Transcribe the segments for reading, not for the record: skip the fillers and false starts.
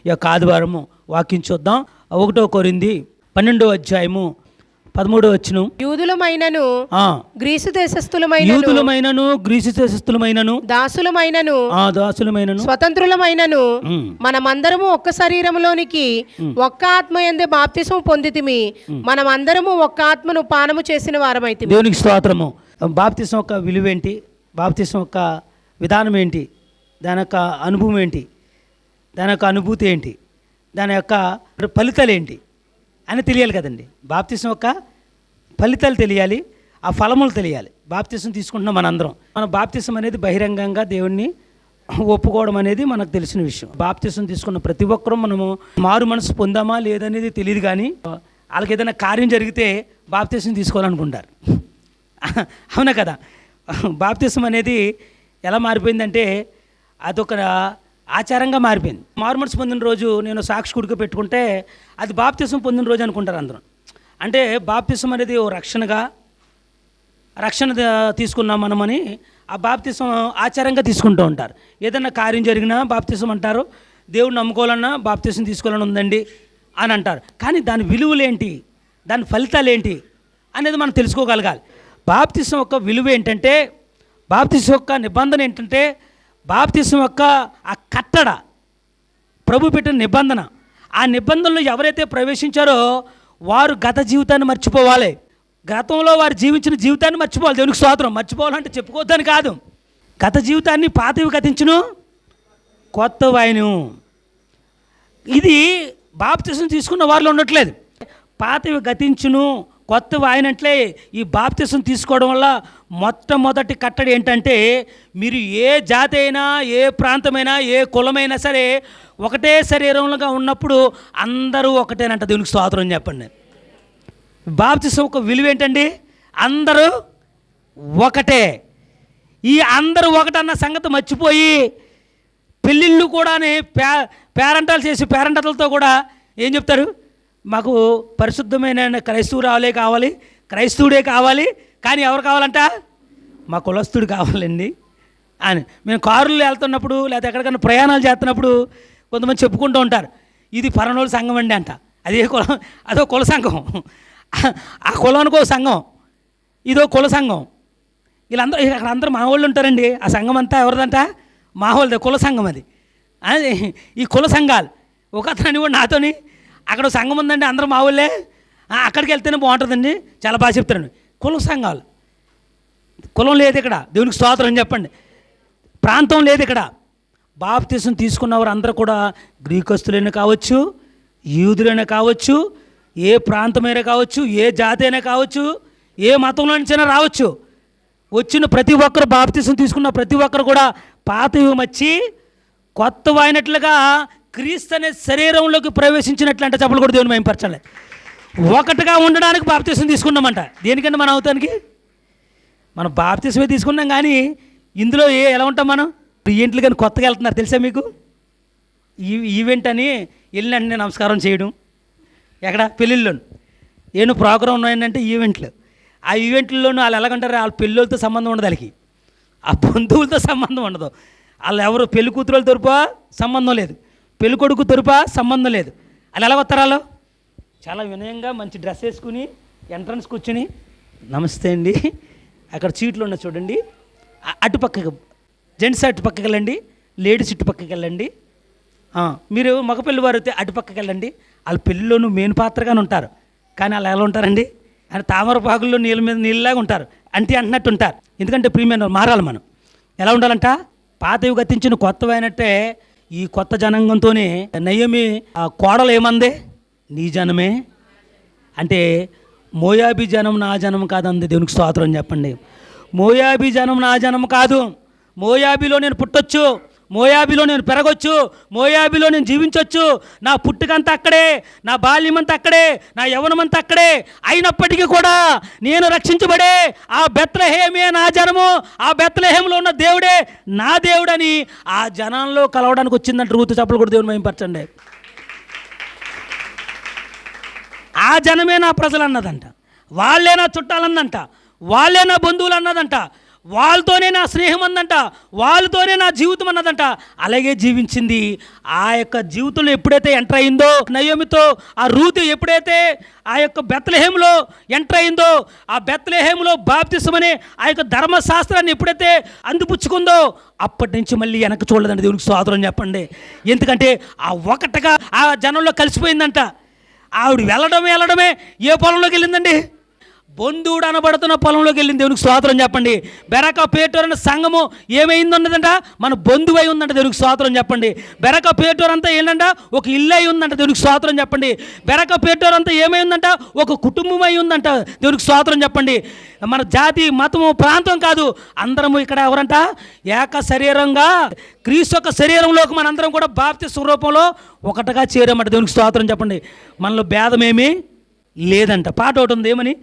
ఈ యొక్క ఆదివారము వాక్యం చూద్దాం. 1 కొరింథీ 12వ అధ్యాయము 13వ వచనం. యూదులమైనను గ్రీసు దేశస్థులమైనను దాసులమైనను స్వతంత్రులమైనను మనమందరము ఒక్క శరీరములోనికి ఒక్క ఆత్మ యందే బాప్తిసం పొందితిమి, మనమందరము ఒక్క ఆత్మను పానము చేసిన వారమైతిమి. దేవునికి స్తోత్రము. బాప్తిసం యొక్క విలువ ఏంటి, బాప్తిసం యొక్క విధానం ఏంటి, దాని యొక్క అనుభవం ఏంటి, దాని యొక్క అనుభూతి ఏంటి, దాని యొక్క ఫలితాలు ఏంటి అని తెలియాలి కదండి. బాప్తిసం యొక్క ఫలితాలు తెలియాలి, ఆ ఫలములు తెలియాలి. బాప్తిసం తీసుకుంటున్నాం మనందరం. మన బాప్తిసం అనేది బహిరంగంగా దేవుణ్ణి ఒప్పుకోవడం అనేది మనకు తెలిసిన విషయం. బాప్తిసం తీసుకున్న ప్రతి ఒక్కరూ మనము మారు మనసు పొందామా లేదనేది తెలియదు, కానీ వాళ్ళకి ఏదైనా కార్యం జరిగితే బాప్తిసం తీసుకోవాలనుకుంటారు. అవునా కదా. బాప్తిసం అనేది ఎలా మారిపోయిందంటే అదొక ఆచారంగా మారిపోయింది. మారు మనసు పొందిన రోజు నేను సాక్షి కుడిక పెట్టుకుంటే అది బాప్తిసం పొందిన రోజు అనుకుంటారు అందరూ. అంటే బాప్తిసం అనేది ఓ రక్షణ తీసుకున్నాం మనమని ఆ బాప్తిసం ఆచారంగా తీసుకుంటూ ఉంటారు. ఏదన్నా కార్యం జరిగినా బాప్తిసం అంటారు, దేవుడిని నమ్ముకోవాలన్నా బాప్తిసం తీసుకోవాలని ఉందండి అని అంటారు. కానీ దాని విలువలేంటి, దాని ఫలితాలు ఏంటి అనేది మనం తెలుసుకోగలగాలి. బాప్తిసం యొక్క విలువ ఏంటంటే, బాప్తిసం యొక్క నిబంధన ఏంటంటే, బాప్తిసం యొక్క ఆ కట్టడ, ప్రభు పెట్టిన నిబంధన. ఆ నిబంధనలో ఎవరైతే ప్రవేశించారో వారు గత జీవితాన్ని మర్చిపోవాలి. గతంలో వారు జీవించిన జీవితాన్ని మర్చిపోవాలి. దేవునికి స్తోత్రం. మర్చిపోవాలంటే చెప్పుకోవద్దని కాదు. గత జీవితాన్ని పాతవి గతించును, కొత్త వాయును. ఇది బాప్తిసం తీసుకున్న వారిలో ఉండట్లేదు. పాతవి గతించును, కొత్త వాయినట్లే ఈ బాప్తిసం తీసుకోవడం వల్ల మొట్టమొదటి కట్టడి ఏంటంటే, మీరు ఏ జాతి అయినా, ఏ ప్రాంతమైనా, ఏ కులమైనా సరే ఒకటే శరీరంలో ఉన్నప్పుడు అందరూ ఒకటేనంట. దేవునికి స్తోత్రం చెప్పండి. బాప్తిసం ఒక విలువ ఏంటండి, అందరూ ఒకటే. ఈ అందరూ ఒకటన్న సంగతి మర్చిపోయి పెళ్ళిళ్ళు కూడా పేరెంటాలు చేసి పేరెంటలతో కూడా ఏం చెప్తారు, మాకు పరిశుద్ధమైన క్రైస్తవురాలే కావాలి, క్రైస్తవుడే కావాలి, కానీ ఎవరు కావాలంట, మా కులస్తుడు కావాలండి అని. మేము కారులో వెళ్తున్నప్పుడు లేదా ఎక్కడికైనా ప్రయాణాలు చేస్తున్నప్పుడు కొంతమంది చెప్పుకుంటూ ఉంటారు, ఇది పరనోళ్ళ సంఘం అండి అంట. అదే కులం, అదో కుల సంఘం. ఆ కులానికి ఒక సంఘం, ఇదో కుల సంఘం. వీళ్ళందరూ అక్కడ అందరూ మా వాళ్ళు ఉంటారండి. ఆ సంఘం అంతా ఎవరిదంట, మా వాళ్ళదే, కుల సంఘం అది. ఈ కుల సంఘాలు ఒక అతను కూడా నాతోని అక్కడ సంఘం ఉందండి, అందరూ మా వాళ్ళే, అక్కడికి వెళ్తేనే బాగుంటుందండి, చాలా బాగా చెప్తారండి. కుల సంఘాలు, కులం లేదు ఇక్కడ. దేవునికి స్తోత్రం చెప్పండి. ప్రాంతం లేదు ఇక్కడ. బాప్తిసం తీసుకున్నవారు అందరూ కూడా గ్రీకస్తులైనా కావచ్చు, యూదులైనా కావచ్చు, ఏ ప్రాంతమైనా కావచ్చు, ఏ జాతి అయినా కావచ్చు, ఏ మతంలో నుంచైనా రావచ్చు. వచ్చిన ప్రతి ఒక్కరు, బాప్తిసం తీసుకున్న ప్రతి ఒక్కరు కూడా పాతవి మర్చి కొత్త అయినట్లుగా క్రీస్తు అనే శరీరంలోకి ప్రవేశించినట్లు అంటే చెప్పలు కూడా దేవుని మహిమపరచాలి. ఒకటిగా ఉండడానికి బాప్తిసం తీసుకున్నామంట. దేనికంటే మనం అవుతానికి మనం బాప్తిసమే తీసుకున్నాం, కానీ ఇందులో ఎలా ఉంటాం మనం. ఈవెంట్లు కానీ కొత్తగా వెళ్తున్నారు తెలుసా మీకు. ఈవెంట్ అని వెళ్ళినంటే నమస్కారం చేయడం, ఎక్కడ పెళ్ళిళ్ళలో ఏను ప్రోగ్రాం ఉన్నాయంటే ఈవెంట్లు. ఆ ఈవెంట్లలోనూ వాళ్ళు ఎలాగంటారు, వాళ్ళ పెళ్ళిళ్ళతో సంబంధం ఉండదు, వాళ్ళకి ఆ బంధువులతో సంబంధం ఉండదు. వాళ్ళు ఎవరు పెళ్లి కూతురుల తరపున సంబంధం లేదు, పెళ్లి కొడుకు తరపున సంబంధం లేదు. వాళ్ళు ఎలా వస్తారు, వాళ్ళు చాలా వినయంగా మంచి డ్రెస్ వేసుకుని ఎంట్రన్స్ కూర్చుని నమస్తే అండి, అక్కడ సీట్లు ఉన్నాయి చూడండి, అటుపక్కకి జెంట్స్ అటుపక్కకి వెళ్ళండి, లేడీస్ ఇటుపక్కకి వెళ్ళండి, మీరు మగ పెళ్లి వారు అయితే అటుపక్కకి వెళ్ళండి. వాళ్ళ పెళ్ళిలోనూ మెయిన్ పాత్రగానే ఉంటారు, కానీ వాళ్ళు ఎలా ఉంటారండి, అని తామరపాకుల్లో నీళ్ళ మీద నీళ్ళలాగా ఉంటారు, అంటే అంటున్నట్టు ఉంటారు. ఎందుకంటే ప్రియమైన మారాలి మనం. ఎలా ఉండాలంట, పాతవి గతించిన కొత్తవైనట్టే ఈ కొత్త జనాంగంతోనే నయమి ఆ కోడలు ఏమంది, నీ జనమే అంటే మోయాబీ జనం నా జనం కాదంది. దేవునికి స్తోత్రం చెప్పండి. మోయాబీ జనం నా జనం కాదు. మోయాబీలో నేను పుట్టొచ్చు, మోయాబీలో నేను పెరగొచ్చు, మోయాబీలో నేను జీవించవచ్చు, నా పుట్టుకంతా అక్కడే, నా బాల్యమంతా అక్కడే, నా యవ్వనమంతా అక్కడే, అయినప్పటికీ కూడా నేను రక్షించబడే ఆ బెత్లెహేమే నా జనము, ఆ బెత్లెహేములో ఉన్న దేవుడే నా దేవుడని ఆ జనంలో కలవడానికి వచ్చిందంట. రూతు చెప్పలు కూడా దేవుని మహిమపరచండి. ఆ జనమే నా ప్రజలు అన్నదంట, వాళ్ళే నా చుట్టాలన్నదంట, వాళ్ళే నా బంధువులు అన్నదంట, వాళ్ళతోనే నా స్నేహం అందంట, వాళ్ళతోనే నా జీవితం అన్నదంట. అలాగే జీవించింది. ఆ యొక్క జీవితంలో ఎప్పుడైతే ఎంటర్ అయిందో నయోమితో, ఆ రూతు ఎప్పుడైతే ఆ యొక్క బెత్లెహేములో ఎంటర్ అయిందో, ఆ బెత్లెహేములో బాప్తిసం అనే ఆ యొక్క ధర్మశాస్త్రాన్ని ఎప్పుడైతే అందిపుచ్చుకుందో, అప్పటి నుంచి మళ్ళీ వెనక్కి చూడలేదండి. దేవునికి స్తోత్రం చెప్పండి. ఎందుకంటే ఆ ఒకటిగా ఆ జనంలో కలిసిపోయిందంట. ఆవిడ వెళ్ళడమే ఏ పొలంలోకి వెళ్ళిందండి? బంధువుడు అనబడుతున్న పొలంలోకి వెళ్ళింది. దేవునికి స్తోత్రం చెప్పండి. బెరక పేటూరు అనే సంఘము ఏమైందన్నదంట? మన బంధువు అయి ఉందంట. దేవునికి స్తోత్రం చెప్పండి. బెరక పేటూరు అంతా ఏంటంట? ఒక ఇల్లు అయి ఉందంట. దేవునికి స్తోత్రం చెప్పండి. బెరక పేటూరు అంతా ఏమై ఉందంట? ఒక కుటుంబం అయి ఉందంట. దేవునికి స్తోత్రం చెప్పండి. మన జాతి, మతము, ప్రాంతం కాదు, అందరము ఇక్కడ ఎవరంట? ఏక శరీరంగా క్రీస్తు యొక్క శరీరంలోకి మనందరం కూడా బాప్తిస్మ రూపంలో ఒకటిగా చేరామంట. దేవునికి స్తోత్రం చెప్పండి. మనలో భేదమేమీ లేదంట. పాట ఒకటి ఉంది, ఏమని?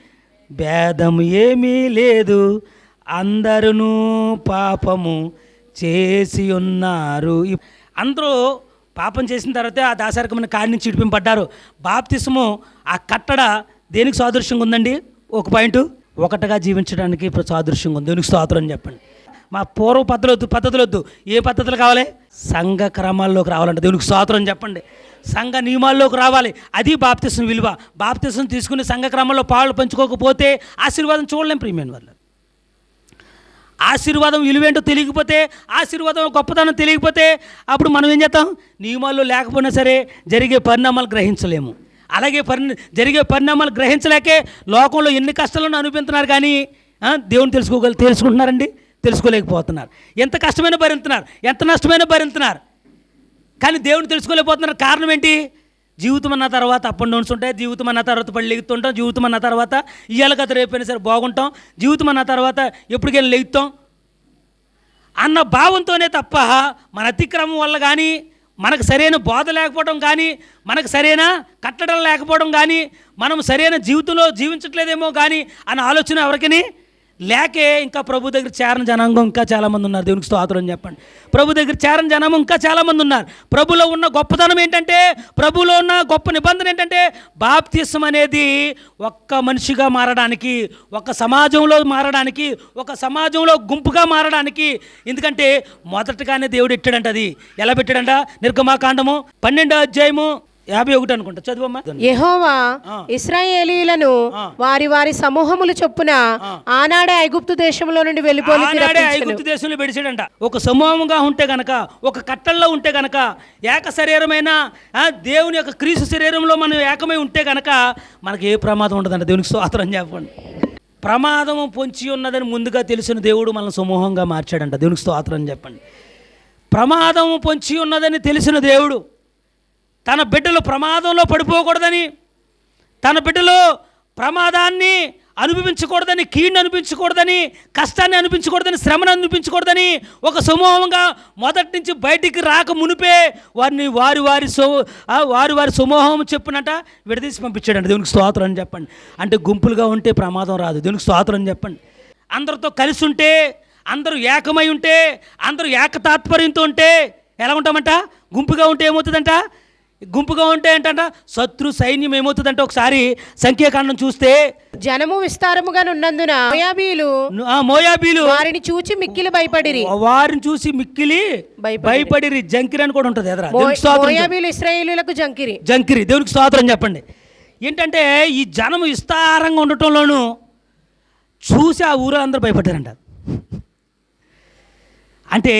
భేదం ఏమీ లేదు, అందరూ పాపము చేసి ఉన్నారు. అందరూ పాపం చేసిన తర్వాత ఆ దాసరికమైన కాడి నుంచి ఇడిపింపడ్డారు. బాప్తిస్ము ఆ కట్టడ దేనికి సాదృశ్యంగా ఉందండి? ఒక పాయింట్, ఒకటిగా జీవించడానికి ఇప్పుడు సాదృశ్యంగా ఉంది. దేనికి స్తోత్రం చెప్పండి. మా పూర్వ పద్ధతులొద్దు. ఏ పద్ధతులు కావాలి? సంఘ క్రమాల్లోకి రావాలంటే దేవునికి స్తోత్రం చెప్పండి. సంఘ నియమాల్లోకి రావాలి. అది బాప్తిస్మ విలువ. బాప్తిస్మ తీసుకుని సంఘ క్రమంలో పాలు పంచుకోకపోతే ఆశీర్వాదం చూడలేం. ప్రియమైన వల్ల ఆశీర్వాదం విలువేంటో తెలియకపోతే, ఆశీర్వాదం గొప్పతనం తెలియకపోతే అప్పుడు మనం ఏం చేస్తాం? నియమాల్లో లేకపోయినా సరే జరిగే పరిణామాలు గ్రహించలేము. అలాగే జరిగే పరిణామాలు గ్రహించలేకే లోకంలో ఎన్ని కష్టాలను అనుభవిస్తున్నారు, కానీ దేవుని తెలుసుకుంటున్నారండి? తెలుసుకోలేకపోతున్నారు. ఎంత కష్టమైన భరిస్తున్నారు, ఎంత నష్టమైన భరిస్తున్నారు, కానీ దేవుని తెలుసుకోలేకపోతున్నారు. కారణం ఏంటి? జీవితం అన్న తర్వాత అప్ అండ్ డౌన్స్ ఉంటాయి. జీవితం అన్న తర్వాత పళ్ళు లెగుతుంటాం. జీవితం అన్న తర్వాత ఇయ్యాల కథ రేపైనా సరే బాగుంటాం. జీవితం అన్న తర్వాత ఎప్పటికైనా లెగుతాం అన్న భావంతోనే తప్ప మన అతిక్రమం వల్ల కానీ, మనకు సరైన బోధ లేకపోవడం కానీ, మనకు సరైన కట్టడం లేకపోవడం కానీ, మనం సరైన జీవితంలో జీవించట్లేదేమో కానీ అన్న ఆలోచన ఎవరికని లేకే ఇంకా ప్రభు దగ్గర చేరని జనాంగం ఇంకా చాలామంది ఉన్నారు. దేవునికి స్తోత్రం చెప్పండి. ప్రభు దగ్గర చేరని జనాంగం ఇంకా చాలామంది ఉన్నారు. ప్రభులో ఉన్న గొప్పతనం ఏంటంటే, ప్రభులో ఉన్న గొప్ప నిబంధన ఏంటంటే, బాప్తిస్మ అనేది ఒక్క మనిషిగా మారడానికి, ఒక సమాజంలో మారడానికి, ఒక సమాజంలో గుంపుగా మారడానికి. ఎందుకంటే మొదటగానే దేవుడు ఎట్టాడంట. అది ఎలా పెట్టాడంట? నిర్గమాకాండము 12వ అధ్యాయము 51 అనుకుంటా, చదువమ్మా. యెహోవా ఇశ్రాయేలీయులను వారి వారి సమూహములు చొప్పున ఆనాడే ఐగుప్తు దేశంలో నుండి ఐగుప్తు దేశంలో పెడిచాడంట. ఒక సమూహంగా ఉంటే గనక, ఒక కట్టల్లో ఉంటే గనక, ఏక శరీరమైన దేవుని యొక్క క్రీస్తు శరీరంలో మనం ఏకమై ఉంటే గనక మనకి ఏ ప్రమాదం ఉండదంట. దేవునికి స్తోత్రం చెప్పండి. ప్రమాదము పొంచి ఉన్నదని ముందుగా తెలిసిన దేవుడు మనల్ని సమూహంగా మార్చాడంట. దేవునికి స్తోత్రం చెప్పండి. ప్రమాదము పొంచి ఉన్నదని తెలిసిన దేవుడు తన బిడ్డలు ప్రమాదంలో పడిపోకూడదని, తన బిడ్డలు ప్రమాదాన్ని అనుభవించకూడదని, కీడుని అనిపించకూడదని, కష్టాన్ని అనిపించకూడదని, శ్రమను అనిపించకూడదని ఒక సమూహంగా మొదటి నుంచి బయటికి రాక మునిపే వారిని వారి సమూహం చెప్పినట్ట విడదీసి పంపించాడండి. దేవునికి స్తోత్రం అని చెప్పండి. అంటే గుంపులుగా ఉంటే ప్రమాదం రాదు. దేవునికి స్తోత్రం చెప్పండి. అందరితో కలిసి ఉంటే, అందరూ ఏకమై ఉంటే, అందరూ ఏకతాత్పర్యంతో ఉంటే ఎలా ఉంటామంట? గుంపుగా ఉంటే ఏమవుతుందంట? గుంపుగా ఉంటే ఏంటంట? శత్రు సైన్యం ఏమవుతుందంటే, ఒకసారి సంఖ్యాకాండం చూస్తే, జనము విస్తారముగా ఉన్నందున మోయాబీలు వారిని చూసి మిక్కిలి భయపడిరి. వారిని చూసి మిక్కిలి భయపడిరి. జంకిరి అని కూడా ఉంటుంది. మోయాబీలు ఇశ్రాయేలీయులకు జంకిరి. దేవునికి స్తోత్రం చెప్పండి. ఏంటంటే ఈ జనము విస్తారంగా ఉండటంలోనూ చూసి ఆ ఊరు అందరూ భయపడ్డారంట. అంటే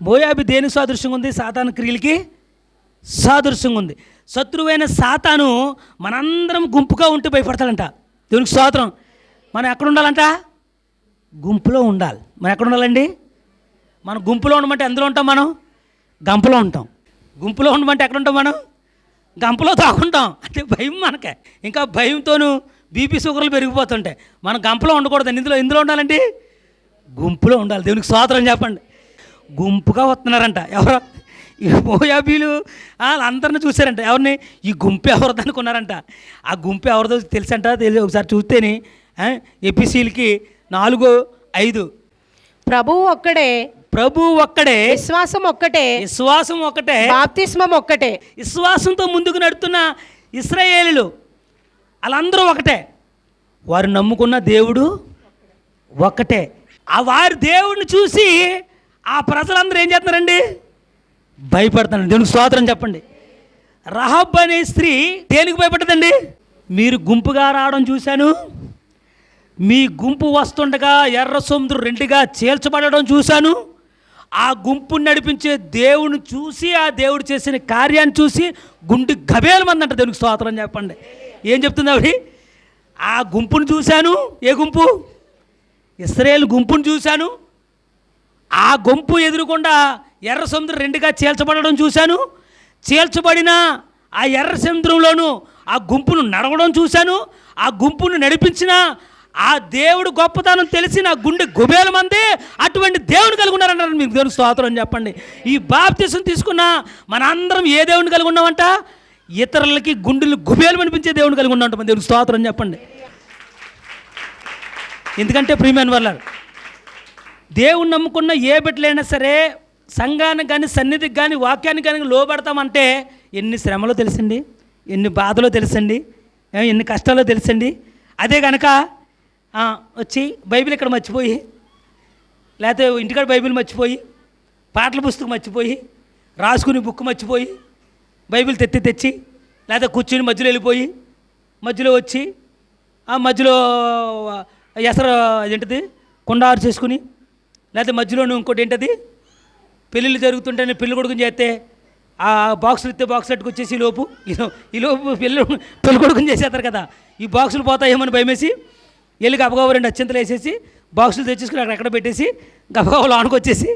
మోయాబీ దేనికి సాదృశ్యంగా ఉంది? సాతాను క్రియలకి సాదృశ్యంగా ఉంది. శత్రువైన సాతాను మనందరం గుంపుగా ఉంటే భయపడతాడంట. దేవునికి స్తోత్రం. మనం ఎక్కడ ఉండాలంట? గుంపులో ఉండాలి. మనం ఎక్కడ ఉండాలండి? మనం గుంపులో ఉండమంటే ఎందులో ఉంటాం? మనం గంపలో ఉంటాం. గుంపులో ఉండమంటే ఎక్కడ ఉంటాం? మనం గంపలో తాకుంటాం. అంటే భయం మనకే. ఇంకా భయంతోనూ బీపీ షుగర్లు పెరిగిపోతుంటాయి. మనం గంపలో ఉండకూడదు. ఇందులో ఉండాలండి? గుంపులో ఉండాలి. దేవునికి స్తోత్రం చెప్పండి. గుంపుగా వస్తున్నారంట. ఎవరో ఈ మోయాబీలు వాళ్ళందరినీ చూశారంట. ఎవరిని? ఈ గుంపు ఎవరిది అనుకున్నారంట. ఆ గుంపు ఎవరిదో తెలుసంట. ఒకసారి చూస్తేనే ఎపిసీలకి 4:5 ప్రభువు ఒక్కడే, విశ్వాసం ఒక్కటే, బాప్తిస్మం ఒక్కటే. విశ్వాసంతో ముందుకు నడుస్తున్న ఇశ్రాయేలీయులు వాళ్ళందరూ ఒకటే. వారు నమ్ముకున్న దేవుడు ఒక్కటే. ఆ వారి దేవుడిని చూసి ఆ ప్రజలందరూ ఏం చేస్తున్నారండి? భయపడుతున్నారు. దేవునికి స్తోత్రం చెప్పండి. రహబ్ అనే స్త్రీ దేనికి భయపడ్డదండి? మీరు గుంపుగా రావడం చూశాను, మీ గుంపు వస్తుండగా ఎర్ర సముద్రం రెండుగా చీల్చబడడం చూశాను, ఆ గుంపుని నడిపించే దేవుని చూసి, ఆ దేవుడు చేసిన కార్యాన్ని చూసి గుండె గబేలమంది అంట. దేవునికి స్తోత్రం చెప్పండి. ఏం చెప్తుంది ఆవిడ? ఆ గుంపును చూశాను. ఏ గుంపు? ఇశ్రాయేలు గుంపును చూశాను. ఆ గుంపు ఎదురుకుండా ఎర్ర సముద్రం రెండుగా చీల్చబడడం చూశాను. చీల్చబడిన ఆ ఎర్ర సముద్రంలోనూ ఆ గుంపును నడవడం చూశాను. ఆ గుంపును నడిపించిన ఆ దేవుడు గొప్పతనం తెలిసి నా గుండె గుబేలమంది. అటువంటి దేవుని కలిగి ఉన్నారంటారు. మీకు దేవునికి స్తోత్రం చెప్పండి. ఈ బాప్తిసం తీసుకున్న మన అందరం ఏ దేవుని కలిగి ఉన్నామంట? ఇతరులకి గుండెలు గుబేలు అనిపించే దేవుని కలిగి ఉన్నామంట. మన దేవునికి స్తోత్రం చెప్పండి. ఎందుకంటే ప్రియమైన వాళ్ళారు, దేవుని నమ్ముకున్న ఏ బిడ్డలైనా సరే సంఘానికి కానీ సన్నిధికి కానీ వాక్యానికి కానీ లోబడతామంటే ఎన్ని శ్రమలో తెలుసండి, ఎన్ని బాధలో తెలుసండి, ఎన్ని కష్టాలో తెలుసండి. అదే కనుక వచ్చి బైబిల్ ఇక్కడ మర్చిపోయి, లేకపోతే ఇంటికాడ బైబిల్ మర్చిపోయి, పాటల పుస్తకం మర్చిపోయి, రాసుకుని బుక్ మర్చిపోయి, బైబిల్ తెచ్చి లేకపోతే కూర్చుని మధ్యలో వెళ్ళిపోయి, మధ్యలో వచ్చి ఆ మధ్యలో ఎసరు ఏంటిది కుండారు చేసుకుని, లేకపోతే మధ్యలోనే ఇంకోటి ఏంటది పెళ్ళిళ్ళు జరుగుతుంటేనే పెళ్ళి కొడుకుని చేస్తే ఆ బాక్సులు ఇస్తే బాక్స్ వచ్చేసి ఈ లోపు పెళ్ళి కొడుకుని చేసేస్తారు కదా. ఈ బాక్సులు పోతాయేమని భయమేసి వెళ్ళి గబగబా 2 అత్యంతలు వేసేసి బాక్సులు తెచ్చేసుకుని అక్కడ పెట్టేసి గబగబా లోనికి వచ్చేసి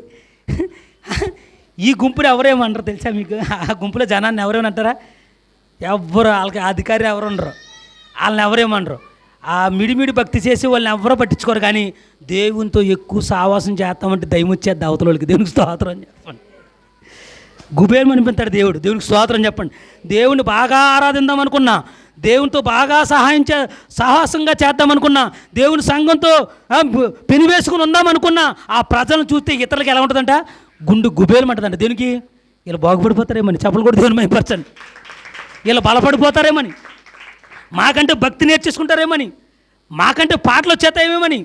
ఈ గుంపులు ఎవరేమంటారు తెలుసా మీకు? ఆ గుంపులో జనాన్ని ఎవరేమంటారా? ఎవరు వాళ్ళకి అధికారి ఎవరు ఉండరు, వాళ్ళని ఎవరేమనరు. ఆ మిడిమిడి భక్తి చేసి వాళ్ళని ఎవరో పట్టించుకోరు. కానీ దేవునితో ఎక్కువ సావాసం చేస్తామంటే దయముచ్చేద్ది అవతల వాళ్ళకి. దేవునికి స్తోత్రం చెప్పండి. గుబేలు అనిపిస్తాడు దేవుడు. దేవునికి స్తోత్రం చెప్పండి. దేవుని బాగా ఆరాధిద్దాం అనుకున్నా, దేవునితో బాగా సాహసంగా చేద్దామనుకున్నా, దేవుని సంఘంతో పెనివేసుకుని ఉందామనుకున్నా, ఆ ప్రజలను చూస్తే ఇతరులకు ఎలా ఉంటుందంట? గుండు గుబేలు అంటుందంట. దేనికి? వీళ్ళు బాగుపడిపోతారేమని. చెప్పలు కూడా దేవుని మైపరచండి. వీళ్ళు బలపడిపోతారేమని, మాకంటే భక్తి నేర్చేసుకుంటారేమని, మాకంటే పాటలు వచ్చేస్తాయేమని,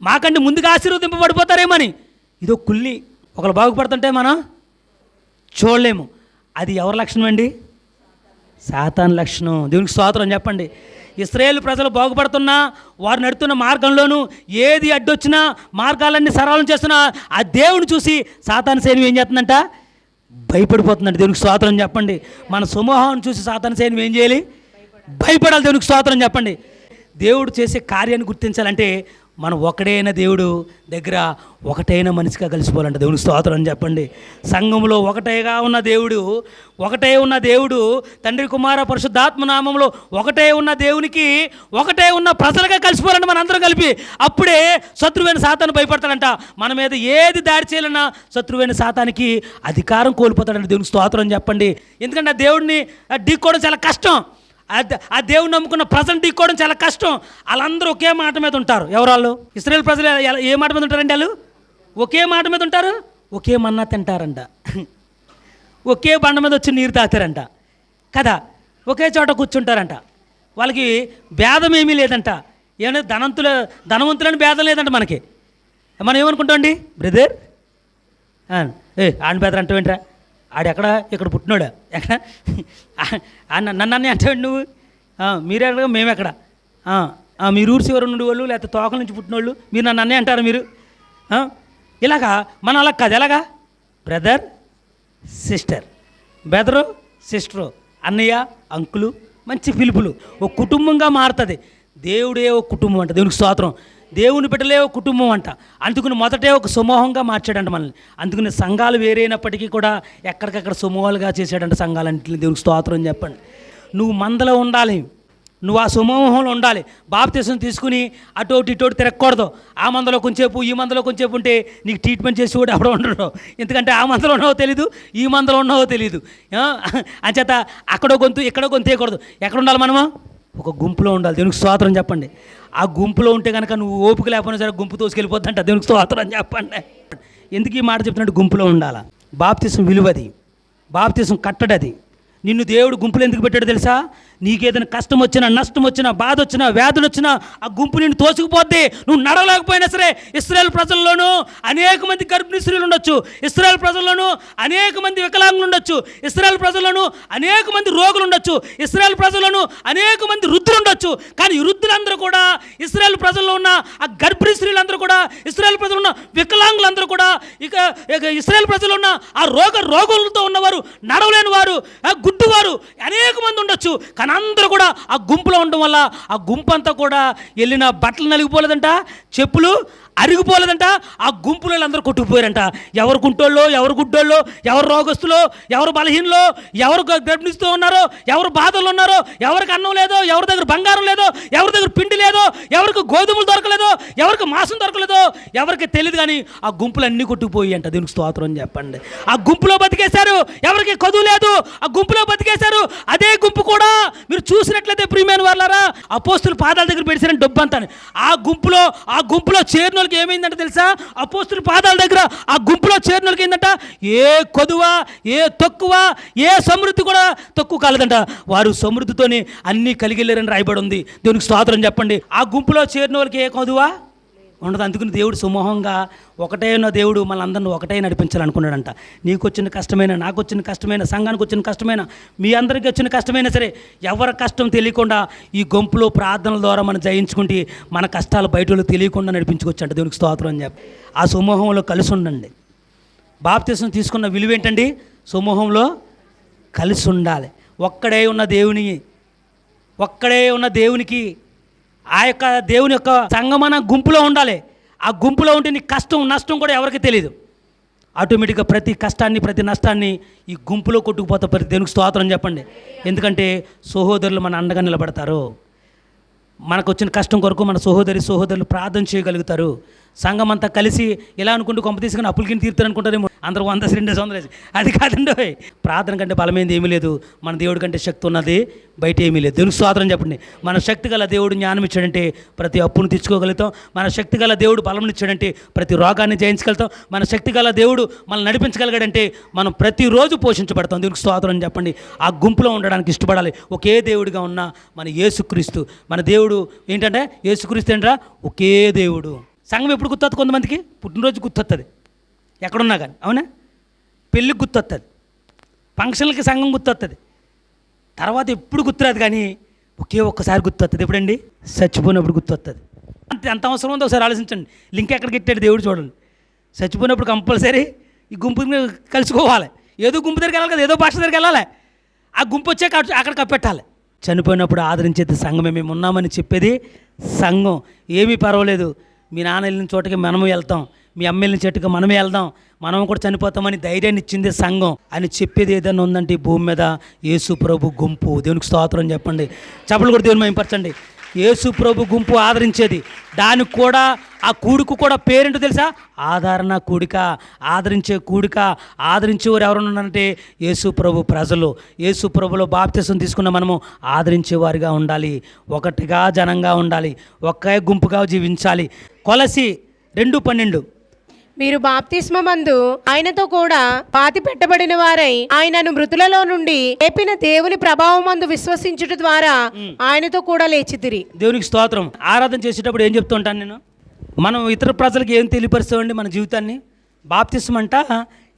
మాకంటే ముందుగా ఆశీర్వదింపబడిపోతారేమని. ఇదో కుల్లి ఒకరు బాగుపడుతుంటే మనం చూడలేము. అది ఎవరి లక్షణం అండి? సాతాను లక్షణం. దేవునికి స్తోత్రం చెప్పండి. ఇశ్రాయేలు ప్రజలు బాగుపడుతున్నా, వారు నడుతున్న మార్గంలోనూ ఏది అడ్డొచ్చినా, మార్గాలన్నీ సరళం చేస్తున్నా, ఆ దేవుని చూసి సాతాను సైన్యం ఏం చేస్తుందంట? భయపడిపోతుందంట. దేవునికి స్తోత్రం చెప్పండి. మన సమూహాన్ని చూసి సాతాను సైన్యం ఏం చేయాలి? భయపడాలి. దేవునికి స్తోత్రం చెప్పండి. దేవుడు చేసే కార్యాన్ని గుర్తించాలంటే మనం ఒకటైన దేవుడు దగ్గర ఒకటైన మనిషిగా కలిసిపోవాలంట. దేవునికి స్తోత్రం చెప్పండి. సంఘంలో ఒకటేగా ఉన్న దేవుడు తండ్రి కుమార పరిశుద్ధాత్మ నామంలో ఒకటే ఉన్న దేవునికి ఒకటే ఉన్న ప్రజలుగా కలిసిపోవాలంట మనందరం కలిపి. అప్పుడే శత్రువైన సాతాను భయపడతాడంట. మన మీద ఏది దాడి చేయాలన్నా శత్రువైన సాతానికి అధికారం కోల్పోతాడంట. దేవునికి స్తోత్రం చెప్పండి. ఎందుకంటే ఆ దేవుడిని ఢీక్కోవడం చాలా కష్టం. ఆ దేవుని నమ్ముకున్న ప్రజలు ఢీక్కోవడం చాలా కష్టం. వాళ్ళందరూ ఒకే మాట మీద ఉంటారు. ఎవరాళ్ళు? ఇశ్రాయేలు ప్రజలు ఏ మాట మీద ఉంటారండి? వాళ్ళు ఒకే మాట మీద ఉంటారు, ఒకే మన్నా తింటారంట, ఒకే బండ మీద వచ్చి నీరు తాగుతారంట కదా, ఒకే చోట కూర్చుంటారంట. వాళ్ళకి భేదం ఏమీ లేదంట. ఏమైనా ధనవంతులని భేదం లేదంట. మనకి మనం ఏమనుకుంటామండి? బ్రదర్ ఆడిని బెదర్ అంటావేంట్రా? ఆడెక్కడ? ఇక్కడ పుట్టినాడు. ఎక్కడ? నన్ను అంటాడు నువ్వు. మీరెక్కడ? మేమెక్కడ? మీరు ఊరు చివరి నుండి వాళ్ళు, లేకపోతే తోకల నుంచి పుట్టినోళ్ళు మీరు నన్ను అన్నీ అంటారు మీరు. ఇలాగా మన అలా కాదు. ఎలాగా? బ్రదర్ సిస్టర్, బ్రదరు సిస్టరు, అన్నయ్య అంకులు, మంచి పిలుపులు. ఒక కుటుంబంగా మారుతుంది. దేవుడే ఒక కుటుంబం అంట. దేవునికి స్తోత్రం. దేవుని బిడ్డలే ఒక కుటుంబం అంట. అందుకుని మొదటే ఒక సమూహంగా మార్చాడంట మనల్ని. అందుకుని సంఘాలు వేరైనప్పటికీ కూడా ఎక్కడికక్కడ సమూహాలుగా చేశాడంట సంఘాలన్నింటినీ. దేవునికి స్తోత్రం చెప్పండి. నువ్వు మందలో ఉండాలి, నువ్వు ఆ సమూహంలో ఉండాలి. బాప్తిసం తీసుకుని అటు ఇటు తిరగకూడదు. ఆ మందలో కొంచెంసేపు, ఈ మందలో కొంచెంసేపు ఉంటే నీకు ట్రీట్మెంట్ చేసి కూడా ఎవడో ఉండడు. ఎందుకంటే ఆ మందలో ఉన్నావో తెలీదు, ఈ మందలో ఉన్నావో తెలీదు. అంచేత అక్కడో గొంతు ఇక్కడో గొంతు వేయకూడదు. ఎక్కడ ఉండాలి మనము? ఒక గుంపులో ఉండాలి. దేవునికి స్తోత్రం చెప్పండి. ఆ గుంపులో ఉంటే కనుక నువ్వు ఓపిక లేకపోయినా సరే గుంపు తోసుకెళ్ళిపోద్దంట. దేవునికి స్తోత్రం చెప్పండి. ఎందుకు ఈ మాట చెప్తున్నట్టు? గుంపులో ఉండాలా. బాప్తిసం విలువది, బాప్తిసం కట్టడది. నిన్ను దేవుడు గుంపులో ఎందుకు పెట్టాడు తెలుసా? నీకేదైనా కష్టం వచ్చినా, నష్టం వచ్చినా, బాధ వచ్చినా, వ్యాధులు వచ్చినా ఆ గుంపు నిన్ను తోసుకుపోద్ది. నువ్వు నడవలేకపోయినా సరే, ఇశ్రాయేలు ప్రజల్లోనూ అనేక మంది గర్భిణీ స్త్రీలు ఉండొచ్చు, ఇశ్రాయేలు ప్రజల్లోనూ అనేక మంది వికలాంగులు ఉండొచ్చు, ఇశ్రాయేలు ప్రజల్లోనూ అనేక మంది రోగులు ఉండొచ్చు, ఇశ్రాయేలు ప్రజల్లోనూ అనేక మంది వృద్ధులు ఉండొచ్చు. కానీ ఈ వృద్ధులందరూ కూడా, ఇశ్రాయేలు ప్రజల్లో ఉన్న ఆ గర్భిణీ స్త్రీలందరూ కూడా, ఇశ్రాయేలు ప్రజలు ఉన్న వికలాంగులందరూ కూడా, ఇక ఇశ్రాయేలు ప్రజలు ఉన్న ఆ రోగులతో ఉన్నవారు, నడవలేని వారు, గుడ్డువారు అనేక మంది ఉండొచ్చు. కానీ అందరూ కూడా ఆ గుంపులో ఉండడం వల్ల ఆ గుంపు అంతా కూడా వెళ్ళిన బట్టలు నలిగిపోలేదంట, చెప్పులు అరిగిపోలేదంట, ఆ గుంపులో అందరూ కొట్టుకుపోయారంట. ఎవరు గుంటోళ్ళో, ఎవరు గుడ్డోళ్ళో, ఎవరు రోగస్తులో, ఎవరు బలహీనలో, ఎవరు గర్భిణిస్తూ ఉన్నారో, ఎవరు బాధలు ఉన్నారో, ఎవరికి అన్నం లేదో, ఎవరి దగ్గర బంగారం లేదో, ఎవరి దగ్గర పిండి లేదో, ఎవరికి గోధుమలు దొరకలేదో, ఎవరికి మాంసం దొరకలేదో ఎవరికి తెలియదు. కానీ ఆ గుంపులు అన్నీ కొట్టుకుపోయి అంట. దీనికి స్తోత్రం అని చెప్పండి. ఆ గుంపులో బతికేశారు, ఎవరికి కొదువు లేదు, ఆ గుంపులో బతికేశారు. అదే గుంపు కూడా మీరు చూసినట్లయితే ప్రియమైన వాళ్ళారా, అపోస్తుల పాదాల దగ్గర పెడిసారని డబ్బు అంతా. ఆ గుంపులో చేరిన వాళ్ళకి ఏమైందంటే తెలుసా, అపోస్తుల పాదాల దగ్గర ఆ గుంపులో చేరిన వాళ్ళకి ఏంటంట, ఏ కొదువ, ఏ తక్కువ, ఏ సమృద్ధి కూడా తక్కువ కాలేదంట. వారు సమృద్ధితోనే అన్నీ కలిగి వెళ్ళారని రాయబడి ఉంది. దేవునికి స్తోత్రం చెప్పండి. ఆ గుంపులో చేరిన వాళ్ళకి ఏ కొదువా ఉండదు. అందుకని దేవుడు సమూహంగా ఒకటే ఉన్న దేవుడు మనందరిని ఒకటే నడిపించాలనుకున్నాడంట. నీకు వచ్చిన కష్టమైన, నాకు వచ్చిన కష్టమైన, సంఘానికి వచ్చిన కష్టమైన, మీ అందరికీ వచ్చిన కష్టమైనా సరే, ఎవరి కష్టం తెలియకుండా ఈ గుంపులో ప్రార్థనల ద్వారా మనం జయించుకుంటే మన కష్టాలు బయటలో తెలియకుండా నడిపించుకోవచ్చు అంట. దేవునికి స్తోత్రం అని చెప్పి ఆ సమూహంలో కలిసి ఉండండి. బాప్తిసం తీసుకున్న విలువ ఏంటండి? సమూహంలో కలిసి ఉండాలి. ఒక్కడే ఉన్న దేవునికి ఆ యొక్క దేవుని యొక్క సంగమన గుంపులో ఉండాలి. ఆ గుంపులో ఉంటే నీ కష్టం, నష్టం కూడా ఎవరికి తెలియదు. ఆటోమేటిక్గా ప్రతి కష్టాన్ని, ప్రతి నష్టాన్ని ఈ గుంపులో కొట్టుకుపోతా. ప్రతి దేవునికి స్తోత్రం చెప్పండి. ఎందుకంటే సహోదరులు మన అండగా నిలబడతారు. మనకు వచ్చిన కష్టం కొరకు మన సహోదరులు ప్రార్థన చేయగలుగుతారు. సంఘం అంతా కలిసి ఇలా అనుకుంటూ కొంప తీసుకుని అప్పులకి తీరుతారు అనుకుంటారేమో. అందరూ 100-200 అది కాదండి. ప్రార్థన కంటే బలమైనది ఏమీ లేదు. మన దేవుడి కంటే శక్తి ఉన్నది బయట ఏమీ లేదు. దేవునికి స్తోత్రం చెప్పండి. మన శక్తి గల దేవుడు జ్ఞానం ఇచ్చాడంటే ప్రతి అప్పును తెచ్చుకోగలుగుతాం. మన శక్తి గల దేవుడు బలం ఇచ్చాడంటే ప్రతి రోగాన్ని జయించగలుగుతాం. మన శక్తి గల దేవుడు మనల్ని నడిపించగలిగాడంటే మనం ప్రతిరోజు పోషించబడతాం. దేవునికి స్తోత్రం చెప్పండి. ఆ గుంపులో ఉండడానికి ఇష్టపడాలి. ఒకే దేవుడిగా ఉన్న మన యేసుక్రీస్తు, మన దేవుడు ఏంటంటే యేసుక్రీస్తు ఏంట్రా, ఒకే దేవుడు. సంఘం ఎప్పుడు గుర్తొస్తుంది? కొంతమందికి పుట్టినరోజు గుర్తొస్తుంది, ఎక్కడున్నా కానీ, అవునా? పెళ్ళికి గుర్తొస్తుంది, ఫంక్షన్లకి సంఘం గుర్తొస్తుంది. తర్వాత ఎప్పుడు గుర్తురాదు, కానీ ఒక్కసారి గుర్తొస్తుంది. ఎప్పుడండి? చచ్చిపోయినప్పుడు గుర్తొస్తుంది. ఎంత అవసరం ఉందో ఒకసారి ఆలోచించండి. లింక్ ఎక్కడికి పెట్టాడు దేవుడు చూడండి. చచ్చిపోయినప్పుడు కంపల్సరీ ఈ గుంపు కలుసుకోవాలి. ఏదో గుంపు దగ్గరికి వెళ్ళాలి కదా, ఏదో భాష దగ్గరికి వెళ్ళాలి. ఆ గుంపు వచ్చాక అక్కడ కప్పెట్టాలి. చనిపోయినప్పుడు ఆదరించేది సంఘమే. మేము ఉన్నామని చెప్పేది సంఘం. ఏమీ పర్వాలేదు, మీ నాన్న వెళ్ళిన చోటకి మనము వెళ్తాం, మీ అమ్మ వెళ్ళిన చెట్టుకి మనమే వెళ్దాం, మనం కూడా చనిపోతామని ధైర్యాన్ని ఇచ్చింది సంఘం అని చెప్పేది ఏదైనా ఉందంటే ఈ భూమి మీద యేసు ప్రభు గుంపు. దేవునికి స్తోత్రం చెప్పండి. చప్పలు కూడా దేవుని మహిమపరచండి. యేసు ప్రభు గుంపు ఆదరించేది. దానికి కూడా ఆ కూడుకు కూడా పేరేంటో తెలుసా? ఆదరణ కూడిక. ఆదరించే కూడిక. ఆదరించేవారు ఎవరు ఉన్నారంటే యేసు ప్రభు ప్రజలు. యేసు ప్రభులో బాప్తిసం తీసుకున్న మనము ఆదరించేవారిగా ఉండాలి, ఒకటిగా జనంగా ఉండాలి, ఒకే గుంపుగా జీవించాలి. కొలసి 2:12 మీరు బాప్తిస్మమందు ఆయనతో కూడా పాతి పెట్టబడిన వారై ఆయనను మృతులలో నుండి లేపిన దేవుని ప్రభావమందు విశ్వసించుట ద్వారా ఆయనతో కూడా లేచితిరి. దేవునికి స్తోత్రం. ఆరాధన చేసేటప్పుడు ఏం చెప్తూ ఉంటాను నేను, మనం ఇతర ప్రజలకు ఏం తెలియపరుస్తామండి మన జీవితాన్ని? బాప్తిస్మం అంట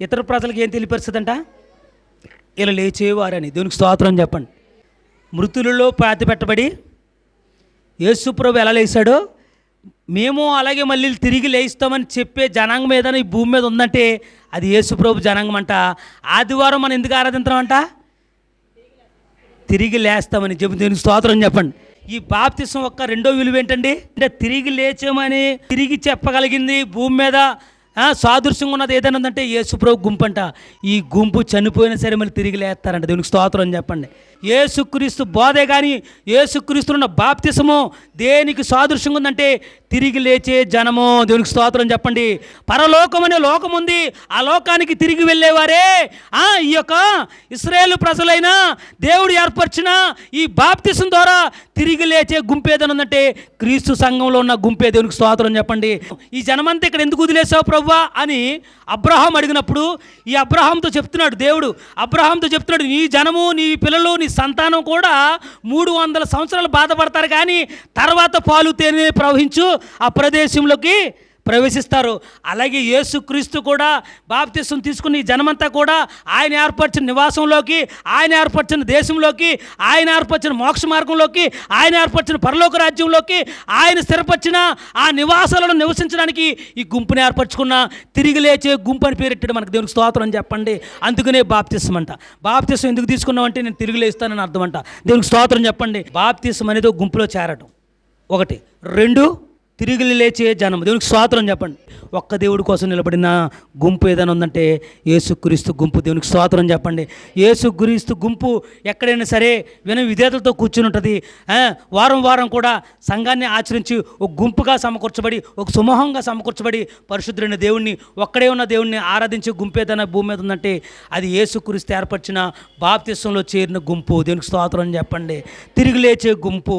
ఇతర ప్రజలకు ఏం తెలియపరుస్తుందంట? ఇలా లేచేవారని. దేవునికి స్తోత్రం చెప్పండి. మృతులలో పాతి పెట్టబడి యేసు ప్రభు ఎలా లేచాడో మేము అలాగే మళ్ళీ తిరిగి లేస్తామని చెప్పే జనాంగం ఏదైనా ఈ భూమి మీద ఉందంటే అది యేసు ప్రభు జనాంగం అంట. ఆదివారం మనం ఎందుకు ఆరాధించమంట? తిరిగి లేస్తామని చెప్పి. దీనికి స్తోత్రం చెప్పండి. ఈ బాప్తిసం యొక్క రెండో విలువ ఏంటండి అంటే తిరిగి లేచామని తిరిగి చెప్పగలిగింది భూమి మీద సాదృశ్యంగా ఉన్నది ఏదైనా ఉందంటే యేసుప్రభు గుంపు అంట. ఈ గుంపు చనిపోయినా సరే మళ్ళీ తిరిగి లేస్తారంట. దేవునికి స్తోత్రం చెప్పండి. యేసుక్రీస్తు బోధే కానీ యేసుక్రీస్తున్న బాప్తిసము దేనికి సాదృశ్యంగా ఉందంటే తిరిగి లేచే జనము. దేవునికి స్తోత్రం చెప్పండి. పరలోకం అనే లోకం ఉంది, ఆ లోకానికి తిరిగి వెళ్ళేవారే ఈ యొక్క ఇశ్రాయేలు ప్రజలైన దేవుడు ఏర్పరిచిన ఈ బాప్తిసం ద్వారా తిరిగి లేచే గుంపు ఏదైనా ఉందంటే క్రీస్తు సంఘంలో ఉన్న గుంపే. దేవునికి స్తోత్రం చెప్పండి. ఈ జనమంతా ఇక్కడ ఎందుకు వదిలేసావు ప్రభువా అని అబ్రహాం అడిగినప్పుడు ఈ అబ్రహాంతో చెప్తున్నాడు దేవుడు. అబ్రహాంతో చెప్తున్నాడు, నీ జనము, నీ పిల్లలు, నీ సంతానం కూడా 300 సంవత్సరాలు బాధపడతారు, కానీ తర్వాత పాలు తేనె ప్రవహించు ఆ ప్రదేశంలోకి ప్రవేశిస్తారు. అలాగే యేసుక్రీస్తు కూడా బాప్తిసం తీసుకుని ఈ జనమంతా కూడా ఆయన ఏర్పరిచిన నివాసంలోకి, ఆయన ఏర్పరిచిన దేశంలోకి, ఆయన ఏర్పరిచిన మోక్ష మార్గంలోకి, ఆయన ఏర్పరిచిన పరలోక రాజ్యంలోకి, ఆయన స్థిరపరిచిన ఆ నివాసాలను నివసించడానికి ఈ గుంపుని ఏర్పరచుకున్న తిరిగి లేచే గుంపు అని పేరెట్టాడు. మనకు దేవునికి స్తోత్రం అని చెప్పండి. అందుకనే బాప్తిసం అంట. బాప్తిసం ఎందుకు తీసుకున్నామంటే నేను తిరిగి లేస్తానని అర్థం అంట. దేవునికి స్తోత్రం చెప్పండి. బాప్తిసం అనేది ఒక గుంపులో చేరటం ఒకటి. 2, తిరిగి లేచే జనం. దేవునికి స్తోత్రం చెప్పండి. ఒక్క దేవుడి కోసం నిలబడిన గుంపు ఏదైనా ఉందంటే యేసుక్రీస్తు గుంపు. దేవునికి స్తోత్రం చెప్పండి. యేసుక్రీస్తు గుంపు ఎక్కడైనా సరే విధేయతలతో కూర్చుని ఉంటుంది. వారం వారం కూడా సంఘాన్ని ఆచరించి ఒక గుంపుగా సమకూర్చబడి, ఒక సమూహంగా సమకూర్చబడి పరిశుద్ధుడైన దేవుణ్ణి, ఒక్కడే ఉన్న దేవుణ్ణి ఆరాధించే గుంపు ఏదైనా భూమి మీద ఉందంటే అది యేసుక్రీస్తు ఏర్పరిచిన బాప్తిసంలో చేరిన గుంపు. దేవునికి స్తోత్రం చెప్పండి. తిరిగి లేచే గుంపు.